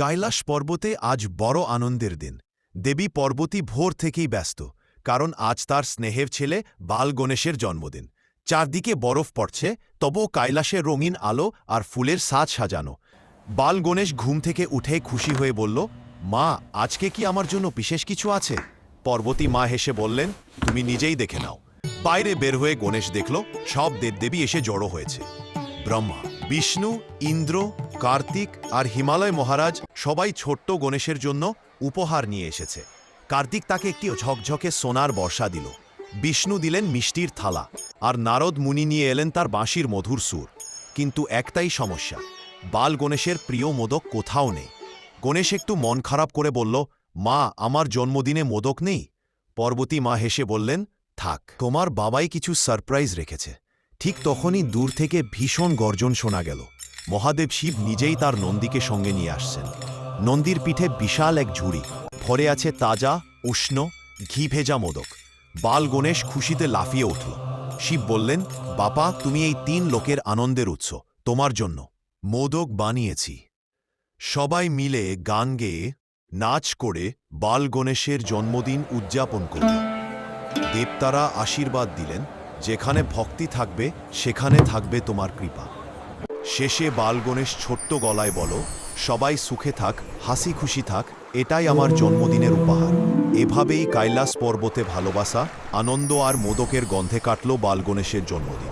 কৈলাস পর্বতে আজ বড় আনন্দের দিন। দেবী পার্বতী ভোর থেকেই ব্যস্ত, কারণ আজ তার স্নেহের ছেলে বাল গণেশের জন্মদিন। চারদিকে বরফ পড়ছে, তবুও কৈলাসে রঙিন আলো আর ফুলের সাজ সাজানো। বাল গণেশ ঘুম থেকে উঠে খুশি হয়ে বলল, মা, আজকে কি আমার জন্য বিশেষ কিছু আছে? পার্বতী মা হেসে বললেন, তুমি নিজেই দেখে নাও। বাইরে বের হয়ে গণেশ দেখল সব দেবদেবী এসে জড়ো হয়েছে। ব্রহ্মা, বিষ্ণু, ইন্দ্র, কার্তিক আর হিমালয় মহারাজ সবাই ছোট্ট গণেশের জন্য উপহার নিয়ে এসেছে। কার্তিক তাকে একটি ঝকঝকে সোনার বর্ষা দিল, বিষ্ণু দিলেন মিষ্টির থালা, আর নারদ মুনি নিয়ে এলেন তার বাঁশির মধুর সুর। কিন্তু একটাই সমস্যা, বাল গণেশের প্রিয় মোদক কোথাও নেই। গণেশ একটু মন খারাপ করে বলল, মা, আমার জন্মদিনে মোদক নেই। পার্বতী মা হেসে বললেন, থাক, তোমার বাবাই কিছু সারপ্রাইজ রেখেছে। ঠিক তখনই দূর থেকে ভীষণ গর্জন শোনা গেল। মহাদেব শিব নিজেই তার নন্দীকে সঙ্গে নিয়ে আসছেন। নন্দীর পিঠে বিশাল এক ঝুড়ি, ভরে আছে তাজা, উষ্ণ, ঘি ভেজা মোদক। বাল গণেশ খুশিতে লাফিয়ে উঠল। শিব বললেন, বাপা, তুমি এই 3 লোকের আনন্দের উৎস, তোমার জন্য মোদক বানিয়েছি। সবাই মিলে গান গেয়ে, নাচ করে বাল গণেশের জন্মদিন উদযাপন করল। দেবতারা আশীর্বাদ দিলেন, যেখানে ভক্তি থাকবে সেখানে থাকবে তোমার কৃপা। শেষে বাল গণেশ ছোট্ট গলায় বল, সবাই সুখে থাক, হাসি খুশি থাক, এটাই আমার জন্মদিনের উপহার। এভাবেই কৈলাস পর্বতে ভালোবাসা, আনন্দ আর মোদকের গন্ধে কাটল বাল গণেশের জন্মদিন।